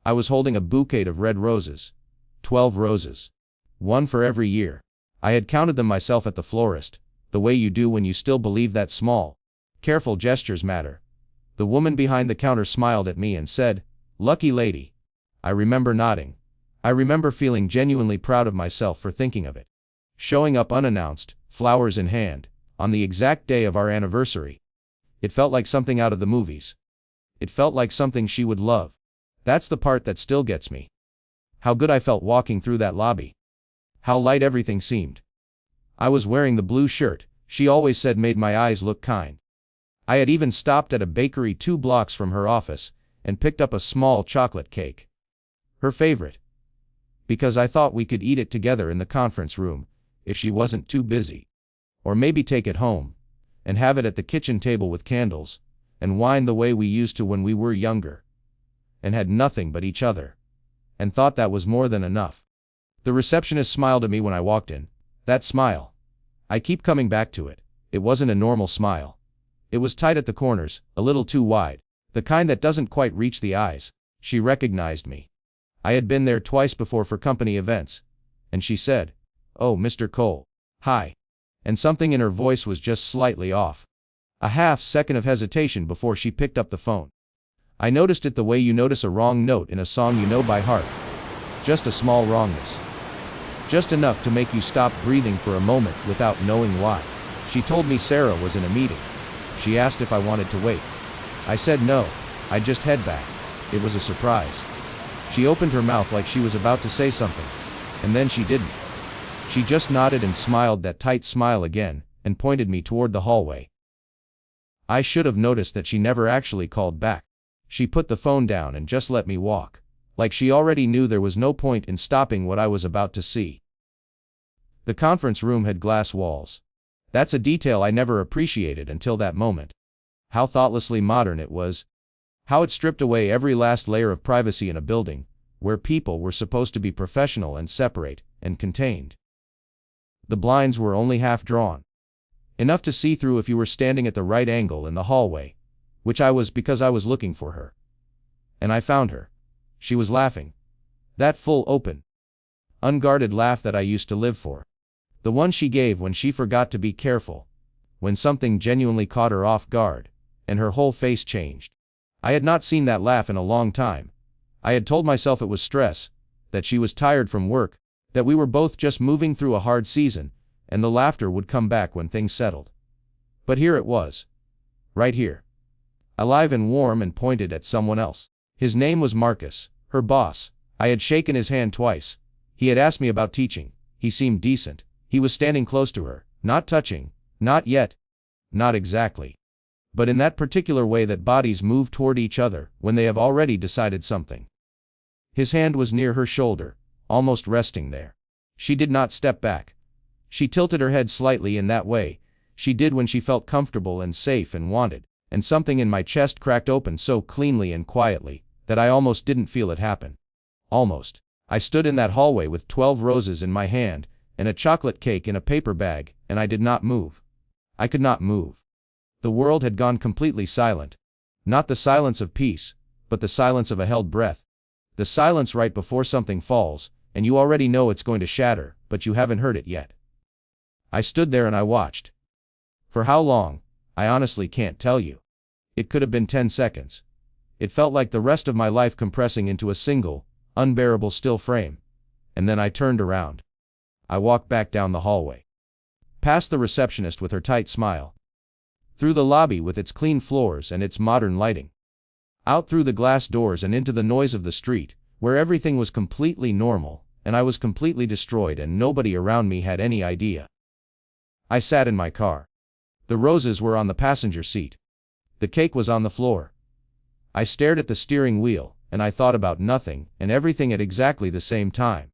I was holding a bouquet of red roses. 12 roses. One for every year. I had counted them myself at the florist, the way you do when you still believe that small, careful gestures matter. The woman behind the counter smiled at me and said, "Lucky lady." I remember nodding. I remember feeling genuinely proud of myself for thinking of it. Showing up unannounced, flowers in hand, on the exact day of our anniversary. It felt like something out of the movies. It felt like something she would love. That's the part that still gets me. How good I felt walking through that lobby. How light everything seemed. I was wearing the blue shirt she always said made my eyes look kind. I had even stopped at a bakery 2 blocks from her office and picked up a small chocolate cake. Her favorite. Because I thought we could eat it together in the conference room, if she wasn't too busy. Or maybe take it home, and have it at the kitchen table with candles, and wine the way we used to when we were younger. And had nothing but each other. And thought that was more than enough. The receptionist smiled at me when I walked in. That smile. I keep coming back to it. It wasn't a normal smile. It was tight at the corners, a little too wide. The kind that doesn't quite reach the eyes. She recognized me. I had been there twice before for company events. And she said, "Oh, Mr. Cole. Hi." And something in her voice was just slightly off. A half-second of hesitation before she picked up the phone. I noticed it the way you notice a wrong note in a song you know by heart. Just a small wrongness. Just enough to make you stop breathing for a moment without knowing why. She told me Sarah was in a meeting. She asked if I wanted to wait. I said no, I'd just head back. It was a surprise. She opened her mouth like she was about to say something, and then she didn't. She just nodded and smiled that tight smile again, and pointed me toward the hallway. I should have noticed that she never actually called back. She put the phone down and just let me walk, like she already knew there was no point in stopping what I was about to see. The conference room had glass walls. That's a detail I never appreciated until that moment. How thoughtlessly modern it was. How it stripped away every last layer of privacy in a building, where people were supposed to be professional and separate, and contained. The blinds were only half drawn. Enough to see through if you were standing at the right angle in the hallway, which I was because I was looking for her. And I found her. She was laughing. That full open, unguarded laugh that I used to live for. The one she gave when she forgot to be careful, when something genuinely caught her off guard, and her whole face changed. I had not seen that laugh in a long time. I had told myself it was stress, that she was tired from work, that we were both just moving through a hard season, and the laughter would come back when things settled. But here it was. Right here. Alive and warm and pointed at someone else. His name was Marcus, her boss. I had shaken his hand twice. He had asked me about teaching. He seemed decent. He was standing close to her, not touching, not yet. Not exactly. But in that particular way that bodies move toward each other when they have already decided something. His hand was near her shoulder, almost resting there. She did not step back. She tilted her head slightly in that way she did when she felt comfortable and safe and wanted, and something in my chest cracked open so cleanly and quietly that I almost didn't feel it happen. Almost. I stood in that hallway with 12 roses in my hand and a chocolate cake in a paper bag, and I did not move. I could not move. The world had gone completely silent. Not the silence of peace, but the silence of a held breath. The silence right before something falls, and you already know it's going to shatter, but you haven't heard it yet. I stood there and I watched. For how long, I honestly can't tell you. It could have been 10 seconds. It felt like the rest of my life compressing into a single, unbearable still frame. And then I turned around. I walked back down the hallway. Past the receptionist with her tight smile. Through the lobby with its clean floors and its modern lighting. Out through the glass doors and into the noise of the street, where everything was completely normal, and I was completely destroyed and nobody around me had any idea. I sat in my car. The roses were on the passenger seat. The cake was on the floor. I stared at the steering wheel, and I thought about nothing and everything at exactly the same time.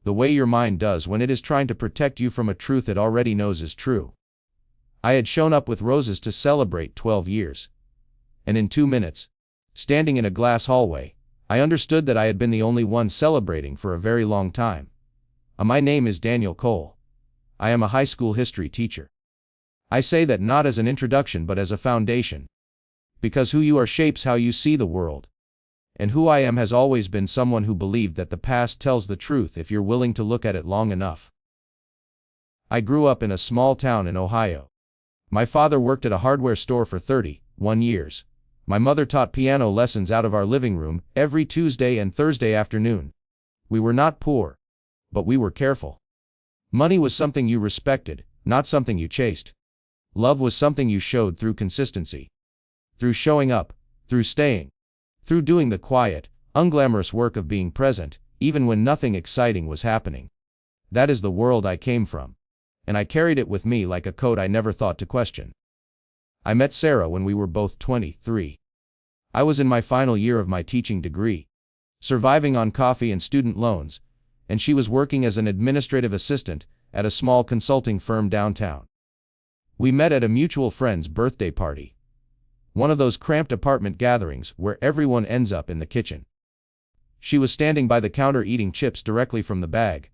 The way your mind does when it is trying to protect you from a truth it already knows is true. I had shown up with roses to celebrate 12 years. And in 2 minutes, standing in a glass hallway, I understood that I had been the only one celebrating for a very long time. My name is Daniel Cole. I am a high school history teacher. I say that not as an introduction but as a foundation. Because who you are shapes how you see the world. And who I am has always been someone who believed that the past tells the truth if you're willing to look at it long enough. I grew up in a small town in Ohio. My father worked at a hardware store for 31 years. My mother taught piano lessons out of our living room every Tuesday and Thursday afternoon. We were not poor, but we were careful. Money was something you respected, not something you chased. Love was something you showed through consistency. Through showing up, through staying, through doing the quiet, unglamorous work of being present, even when nothing exciting was happening. That is the world I came from. And I carried it with me like a coat I never thought to question. I met Sarah when we were both 23. I was in my final year of my teaching degree, surviving on coffee and student loans, and she was working as an administrative assistant at a small consulting firm downtown. We met at a mutual friend's birthday party. One of those cramped apartment gatherings where everyone ends up in the kitchen. She was standing by the counter eating chips directly from the bag,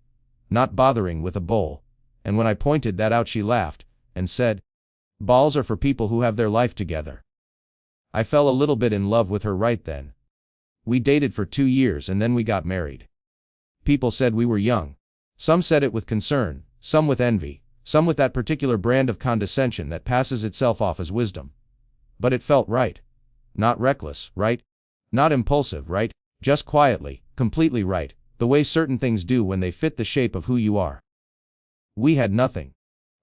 not bothering with a bowl, and when I pointed that out she laughed and said, "Balls are for people who have their life together." I fell a little bit in love with her right then. We dated for 2 years and then we got married. People said we were young. Some said it with concern, some with envy, some with that particular brand of condescension that passes itself off as wisdom. But it felt right. Not reckless, right? Not impulsive, right? Just quietly, completely right, the way certain things do when they fit the shape of who you are. We had nothing.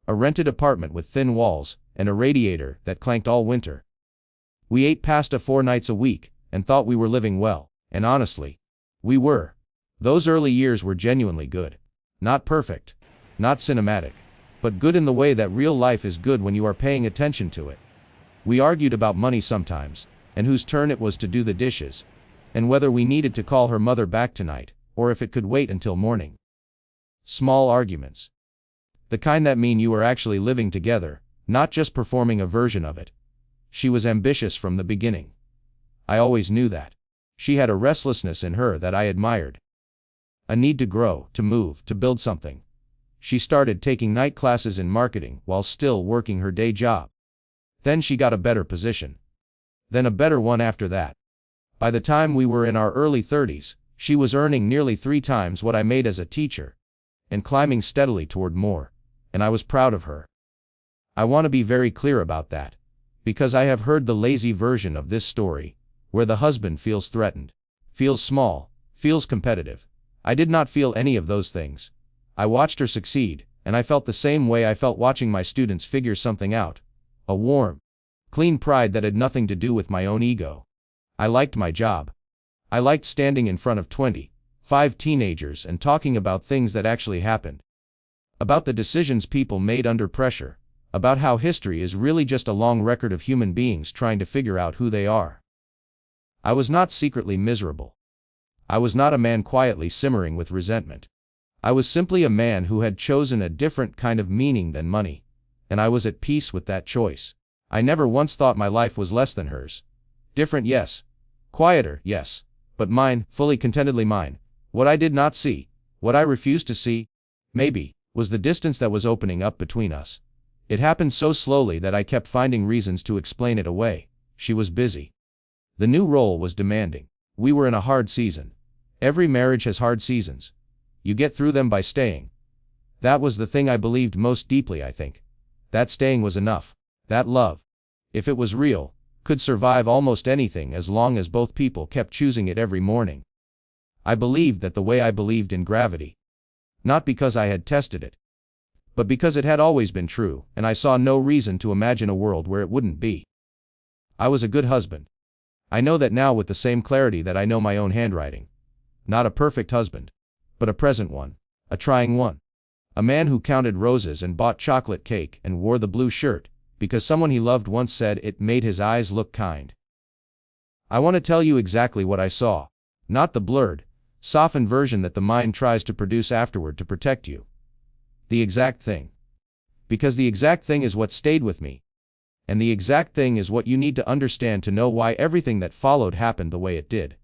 A rented apartment with thin walls, and a radiator that clanked all winter. We ate pasta 4 nights a week, and thought we were living well, and honestly, we were. Those early years were genuinely good. Not perfect, not cinematic, but good in the way that real life is good when you are paying attention to it. We argued about money sometimes, and whose turn it was to do the dishes, and whether we needed to call her mother back tonight, or if it could wait until morning. Small arguments. The kind that mean you are actually living together, not just performing a version of it. She was ambitious from the beginning. I always knew that. She had a restlessness in her that I admired. A need to grow, to move, to build something. She started taking night classes in marketing while still working her day job. Then she got a better position. Then a better one after that. By the time we were in our early 30s, she was earning nearly 3 times what I made as a teacher, and climbing steadily toward more, and I was proud of her. I want to be very clear about that, because I have heard the lazy version of this story, where the husband feels threatened, feels small, feels competitive. I did not feel any of those things. I watched her succeed, and I felt the same way I felt watching my students figure something out. A warm, clean pride that had nothing to do with my own ego. I liked my job. I liked standing in front of 25 teenagers and talking about things that actually happened. About the decisions people made under pressure. About how history is really just a long record of human beings trying to figure out who they are. I was not secretly miserable. I was not a man quietly simmering with resentment. I was simply a man who had chosen a different kind of meaning than money, and I was at peace with that choice. I never once thought my life was less than hers. Different, yes. Quieter, yes. But mine, fully contentedly mine. What I did not see, what I refused to see, maybe, was the distance that was opening up between us. It happened so slowly that I kept finding reasons to explain it away. She was busy. The new role was demanding. We were in a hard season. Every marriage has hard seasons. You get through them by staying. That was the thing I believed most deeply, I think. That staying was enough. That love, if it was real, could survive almost anything as long as both people kept choosing it every morning. I believed that the way I believed in gravity. Not because I had tested it, but because it had always been true, and I saw no reason to imagine a world where it wouldn't be. I was a good husband. I know that now with the same clarity that I know my own handwriting. Not a perfect husband, but a present one, a trying one. A man who counted roses and bought chocolate cake and wore the blue shirt, because someone he loved once said it made his eyes look kind. I want to tell you exactly what I saw, not the blurred, softened version that the mind tries to produce afterward to protect you. The exact thing. Because the exact thing is what stayed with me. And the exact thing is what you need to understand to know why everything that followed happened the way it did.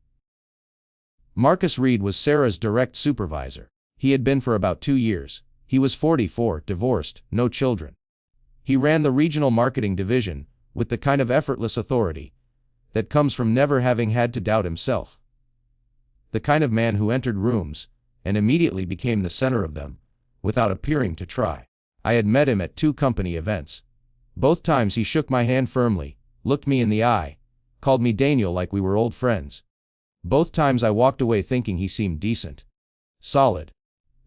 Marcus Reed was Sarah's direct supervisor. He had been for about 2 years. He was 44, divorced, no children. He ran the regional marketing division, with the kind of effortless authority that comes from never having had to doubt himself. The kind of man who entered rooms, and immediately became the center of them, without appearing to try. I had met him at 2 company events. Both times he shook my hand firmly, looked me in the eye, called me Daniel like we were old friends. Both times I walked away thinking he seemed decent. Solid.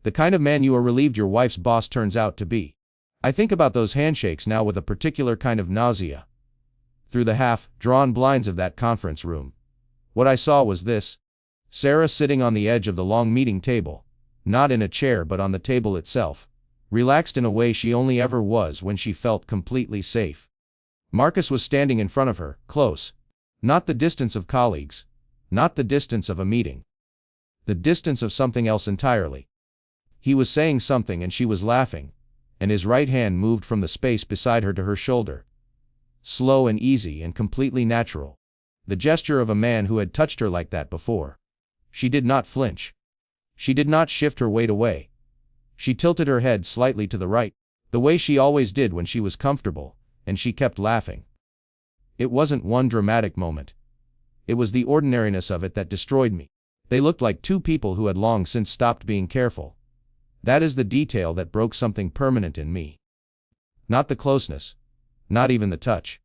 The kind of man you are relieved your wife's boss turns out to be. I think about those handshakes now with a particular kind of nausea. Through the half-drawn blinds of that conference room, what I saw was this: Sarah sitting on the edge of the long meeting table, not in a chair but on the table itself, relaxed in a way she only ever was when she felt completely safe. Marcus was standing in front of her, close. Not the distance of colleagues, not the distance of a meeting. The distance of something else entirely. He was saying something and she was laughing, and his right hand moved from the space beside her to her shoulder. Slow and easy and completely natural. The gesture of a man who had touched her like that before. She did not flinch. She did not shift her weight away. She tilted her head slightly to the right, the way she always did when she was comfortable, and she kept laughing. It wasn't one dramatic moment. It was the ordinariness of it that destroyed me. They looked like 2 people who had long since stopped being careful. That is the detail that broke something permanent in me. Not the closeness. Not even the touch.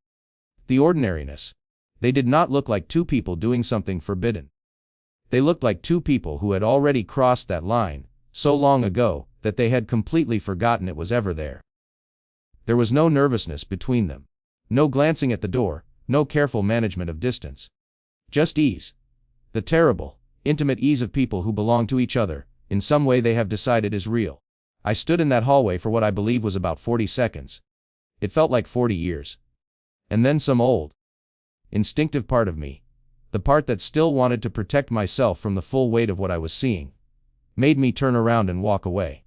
The ordinariness. They did not look like 2 people doing something forbidden. They looked like 2 people who had already crossed that line, so long ago, that they had completely forgotten it was ever there. There was no nervousness between them. No glancing at the door, no careful management of distance. Just ease. The terrible, intimate ease of people who belong to each other, in some way they have decided is real. I stood in that hallway for what I believe was about 40 seconds. It felt like 40 years. And then some old, instinctive part of me, the part that still wanted to protect myself from the full weight of what I was seeing, made me turn around and walk away.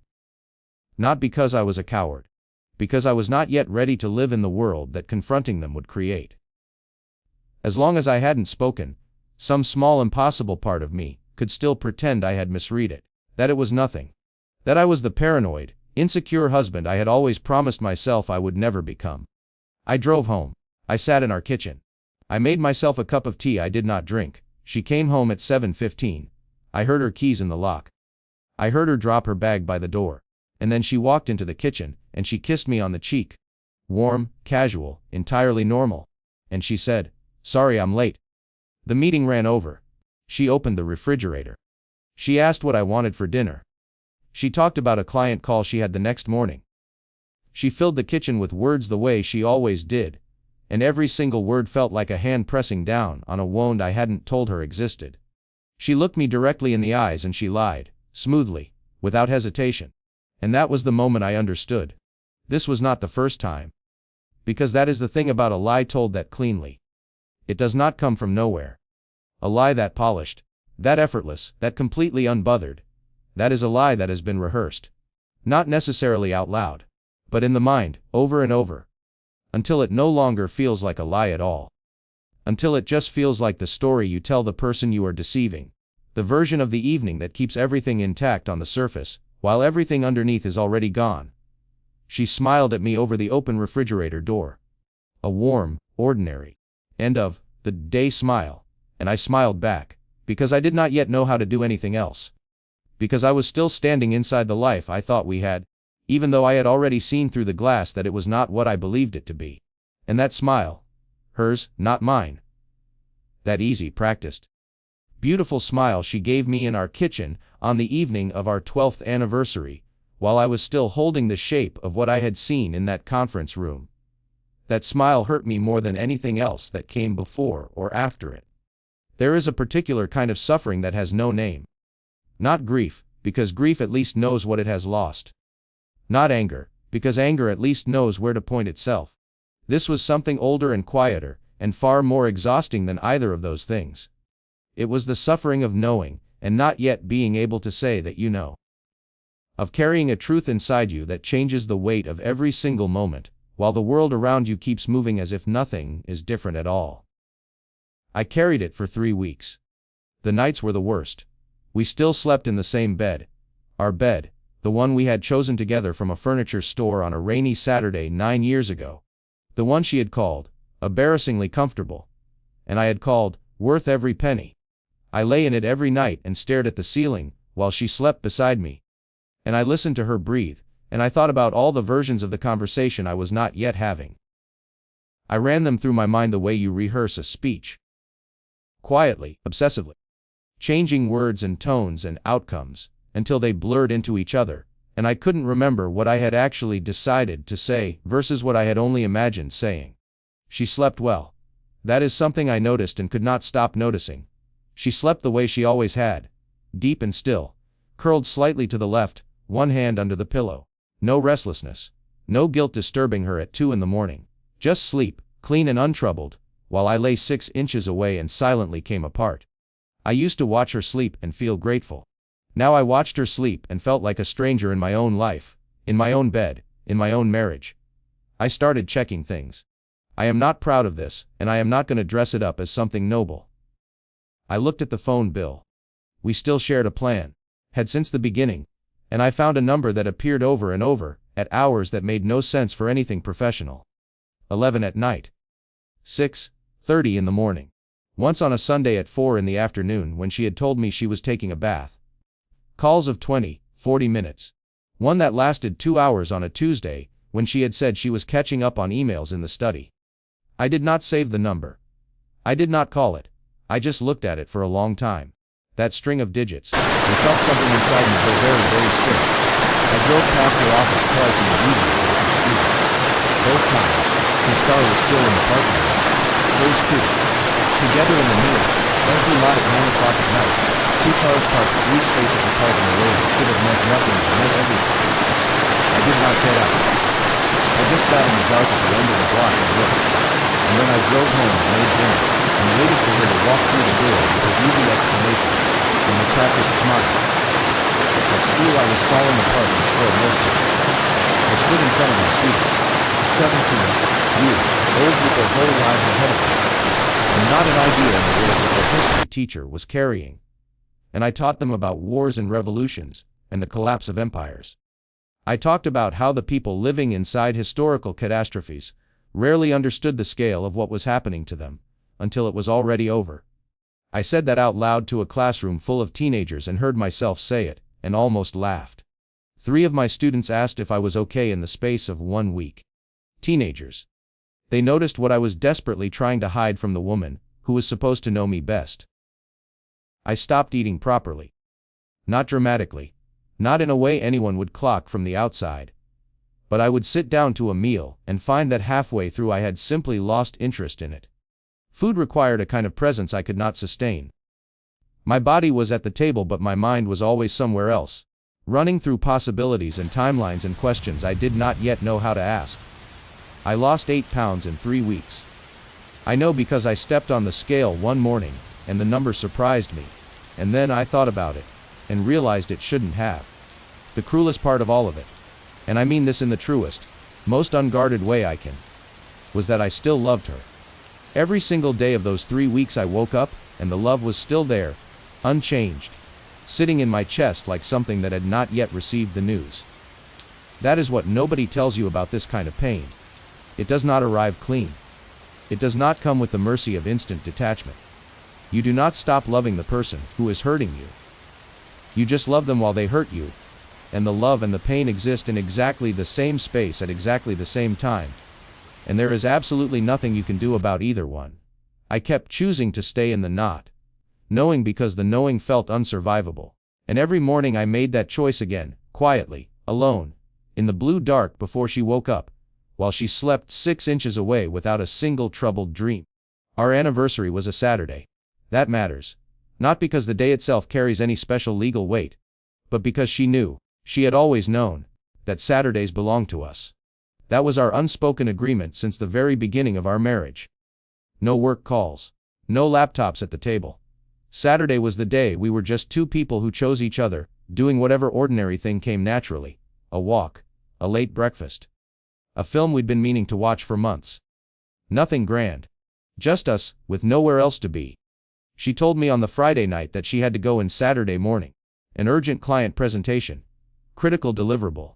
Not because I was a coward. Because I was not yet ready to live in the world that confronting them would create. As long as I hadn't spoken, some small impossible part of me could still pretend I had misread it, that it was nothing. That I was the paranoid, insecure husband I had always promised myself I would never become. I drove home. I sat in our kitchen. I made myself a cup of tea I did not drink. She came home at 7:15. I heard her keys in the lock. I heard her drop her bag by the door. And then she walked into the kitchen, and she kissed me on the cheek. Warm, casual, entirely normal. And she said, "Sorry I'm late." The meeting ran over. She opened the refrigerator. She asked what I wanted for dinner. She talked about a client call she had the next morning. She filled the kitchen with words the way she always did, and every single word felt like a hand pressing down on a wound I hadn't told her existed. She looked me directly in the eyes and she lied, smoothly, without hesitation. And that was the moment I understood. This was not the first time. Because that is the thing about a lie told that cleanly. It does not come from nowhere. A lie that polished, that effortless, that completely unbothered, that is a lie that has been rehearsed. Not necessarily out loud, but in the mind, over and over. Until it no longer feels like a lie at all. Until it just feels like the story you tell the person you are deceiving. The version of the evening that keeps everything intact on the surface, while everything underneath is already gone. She smiled at me over the open refrigerator door. A warm, ordinary, end of the day smile, and I smiled back, because I did not yet know how to do anything else. Because I was still standing inside the life I thought we had, even though I had already seen through the glass that it was not what I believed it to be. And that smile, hers, not mine. That easy, practiced, beautiful smile she gave me in our kitchen on the evening of our 12th anniversary, while I was still holding the shape of what I had seen in that conference room. That smile hurt me more than anything else that came before or after it. There is a particular kind of suffering that has no name. Not grief, because grief at least knows what it has lost. Not anger, because anger at least knows where to point itself. This was something older and quieter, and far more exhausting than either of those things. It was the suffering of knowing, and not yet being able to say that you know. Of carrying a truth inside you that changes the weight of every single moment, while the world around you keeps moving as if nothing is different at all. I carried it for 3 weeks. The nights were the worst. We still slept in the same bed. Our bed, the one we had chosen together from a furniture store on a rainy Saturday 9 years ago. The one she had called, embarrassingly comfortable. And I had called, worth every penny. I lay in it every night and stared at the ceiling, while she slept beside me. And I listened to her breathe, and I thought about all the versions of the conversation I was not yet having. I ran them through my mind the way you rehearse a speech. Quietly, obsessively. Changing words and tones and outcomes, until they blurred into each other, and I couldn't remember what I had actually decided to say versus what I had only imagined saying. She slept well. That is something I noticed and could not stop noticing. She slept the way she always had. Deep and still. Curled slightly to the left, one hand under the pillow. No restlessness. No guilt disturbing her at 2 in the morning. Just sleep, clean and untroubled, while I lay 6 inches away and silently came apart. I used to watch her sleep and feel grateful. Now I watched her sleep and felt like a stranger in my own life, in my own bed, in my own marriage. I started checking things. I am not proud of this, and I am not going to dress it up as something noble. I looked at the phone bill. We still shared a plan. Had since the beginning. And I found a number that appeared over and over, at hours that made no sense for anything professional. 11 at night. 6:30 in the morning. Once on a Sunday at 4 in the afternoon when she had told me she was taking a bath. Calls of 20-40 minutes. One that lasted 2 hours on a Tuesday, when she had said she was catching up on emails in the study. I did not save the number. I did not call it. I just looked at it for a long time. That string of digits, and felt something inside me go very, very still. I drove past her office twice in the evening to the street. Both times, his car was still in the parking lot. Those two. Together in the mirror, empty lot at 9 o'clock at night. 2 cars parked 3 spaces apart in a road that should have meant nothing but meant everything. I did not get out. I just sat in the dark at the end of the block and looked. And then I drove home and made dinner, and waited for her to walk through the door with her easy explanation, and the practiced smile. At school I was falling apart in slow motion. I stood in front of my students, 17, youth, olds with their whole lives ahead of them, and not an idea in the world that their history teacher was carrying. And I taught them about wars and revolutions, and the collapse of empires. I talked about how the people living inside historical catastrophes rarely understood the scale of what was happening to them, until it was already over. I said that out loud to a classroom full of teenagers and heard myself say it, and almost laughed. 3 of my students asked if I was okay in the space of 1 week. Teenagers. They noticed what I was desperately trying to hide from the woman, who was supposed to know me best. I stopped eating properly. Not dramatically. Not in a way anyone would clock from the outside. But I would sit down to a meal and find that halfway through I had simply lost interest in it. Food required a kind of presence I could not sustain. My body was at the table but my mind was always somewhere else, running through possibilities and timelines and questions I did not yet know how to ask. I lost 8 pounds in 3 weeks. I know because I stepped on the scale one morning, and the number surprised me, and then I thought about it, and realized it shouldn't have. The cruelest part of all of it, and I mean this in the truest, most unguarded way I can, was that I still loved her. Every single day of those 3 weeks I woke up, and the love was still there, unchanged, sitting in my chest like something that had not yet received the news. That is what nobody tells you about this kind of pain. It does not arrive clean. It does not come with the mercy of instant detachment. You do not stop loving the person who is hurting you. You just love them while they hurt you, and the love and the pain exist in exactly the same space at exactly the same time. And there is absolutely nothing you can do about either one. I kept choosing to stay in the knot, knowing because the knowing felt unsurvivable. And every morning I made that choice again, quietly, alone, in the blue dark before she woke up, while she slept 6 inches away without a single troubled dream. Our anniversary was a Saturday. That matters. Not because the day itself carries any special legal weight, but because she knew, she had always known, that Saturdays belonged to us. That was our unspoken agreement since the very beginning of our marriage. No work calls. No laptops at the table. Saturday was the day we were just 2 people who chose each other, doing whatever ordinary thing came naturally. A walk. A late breakfast. A film we'd been meaning to watch for months. Nothing grand. Just us, with nowhere else to be. She told me on the Friday night that she had to go in Saturday morning. An urgent client presentation. Critical deliverable.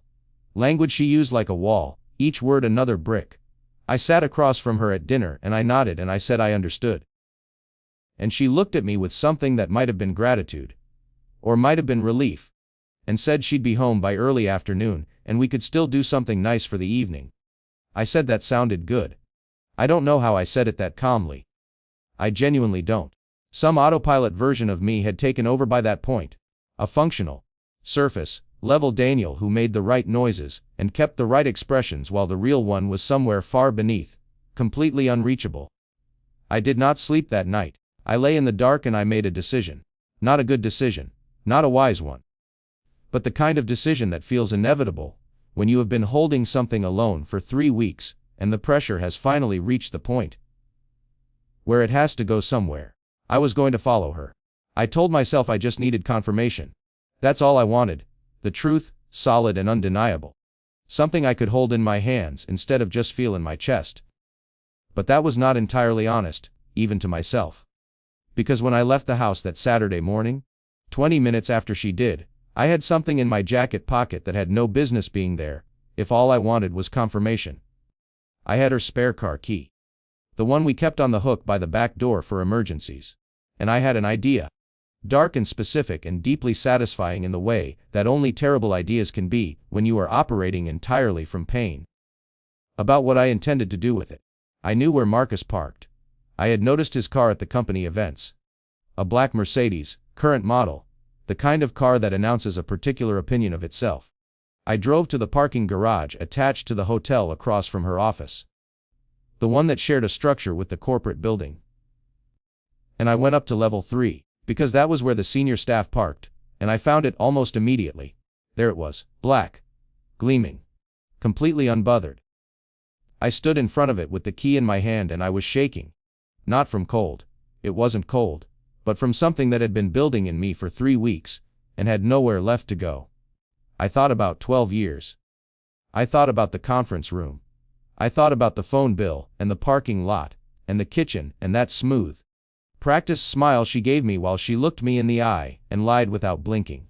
Language she used like a wall, each word another brick. I sat across from her at dinner and I nodded and I said I understood. And she looked at me with something that might have been gratitude, or might have been relief, and said she'd be home by early afternoon, and we could still do something nice for the evening. I said that sounded good. I don't know how I said it that calmly. I genuinely don't. Some autopilot version of me had taken over by that point. A functional, surface-level Daniel who made the right noises and kept the right expressions while the real one was somewhere far beneath, completely unreachable. I did not sleep that night. I lay in the dark and I made a decision. Not a good decision. Not a wise one. But the kind of decision that feels inevitable when you have been holding something alone for 3 weeks and the pressure has finally reached the point where it has to go somewhere. I was going to follow her. I told myself I just needed confirmation. That's all I wanted. The truth, solid and undeniable. Something I could hold in my hands instead of just feel in my chest. But that was not entirely honest, even to myself. Because when I left the house that Saturday morning, 20 minutes after she did, I had something in my jacket pocket that had no business being there, if all I wanted was confirmation. I had her spare car key. The one we kept on the hook by the back door for emergencies. And I had an idea. Dark and specific and deeply satisfying in the way that only terrible ideas can be when you are operating entirely from pain. About what I intended to do with it. I knew where Marcus parked. I had noticed his car at the company events. A black Mercedes, current model. The kind of car that announces a particular opinion of itself. I drove to the parking garage attached to the hotel across from her office. The one that shared a structure with the corporate building. And I went up to level 3, because that was where the senior staff parked, and I found it almost immediately. There it was, black, gleaming, completely unbothered. I stood in front of it with the key in my hand and I was shaking. Not from cold. It wasn't cold. But from something that had been building in me for 3 weeks, and had nowhere left to go. I thought about 12 years. I thought about the conference room. I thought about the phone bill, and the parking lot, and the kitchen, and that smooth, practiced smile she gave me while she looked me in the eye, and lied without blinking.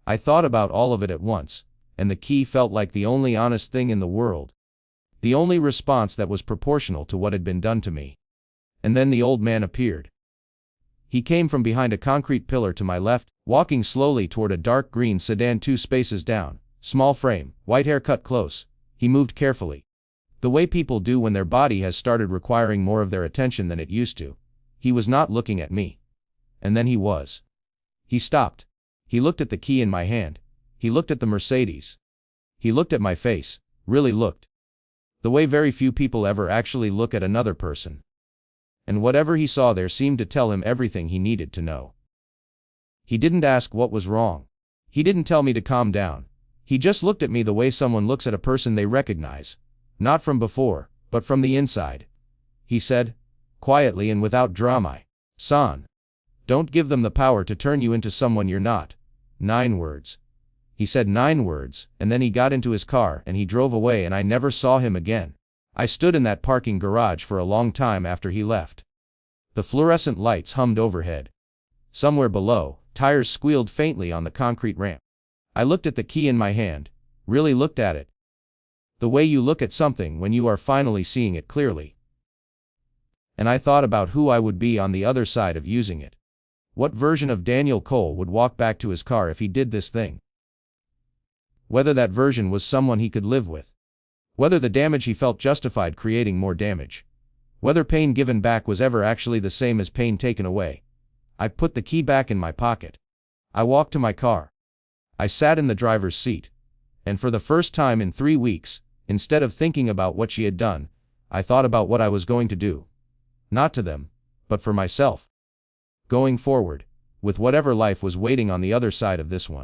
I thought about all of it at once, and the key felt like the only honest thing in the world. The only response that was proportional to what had been done to me. And then the old man appeared. He came from behind a concrete pillar to my left, walking slowly toward a dark green sedan 2 spaces down, small frame, white hair cut close. He moved carefully. The way people do when their body has started requiring more of their attention than it used to. He was not looking at me. And then he was. He stopped. He looked at the key in my hand. He looked at the Mercedes. He looked at my face, really looked. The way very few people ever actually look at another person. And whatever he saw there seemed to tell him everything he needed to know. He didn't ask what was wrong. He didn't tell me to calm down. He just looked at me the way someone looks at a person they recognize. Not from before, but from the inside. He said, quietly and without drama, "Son, don't give them the power to turn you into someone you're not." 9 words. He said 9 words, and then he got into his car and he drove away and I never saw him again. I stood in that parking garage for a long time after he left. The fluorescent lights hummed overhead. Somewhere below, tires squealed faintly on the concrete ramp. I looked at the key in my hand, really looked at it. The way you look at something when you are finally seeing it clearly. And I thought about who I would be on the other side of using it. What version of Daniel Cole would walk back to his car if he did this thing? Whether that version was someone he could live with. Whether the damage he felt justified creating more damage. Whether pain given back was ever actually the same as pain taken away. I put the key back in my pocket. I walked to my car. I sat in the driver's seat. And for the first time in 3 weeks, instead of thinking about what she had done, I thought about what I was going to do. Not to them, but for myself. Going forward, with whatever life was waiting on the other side of this one.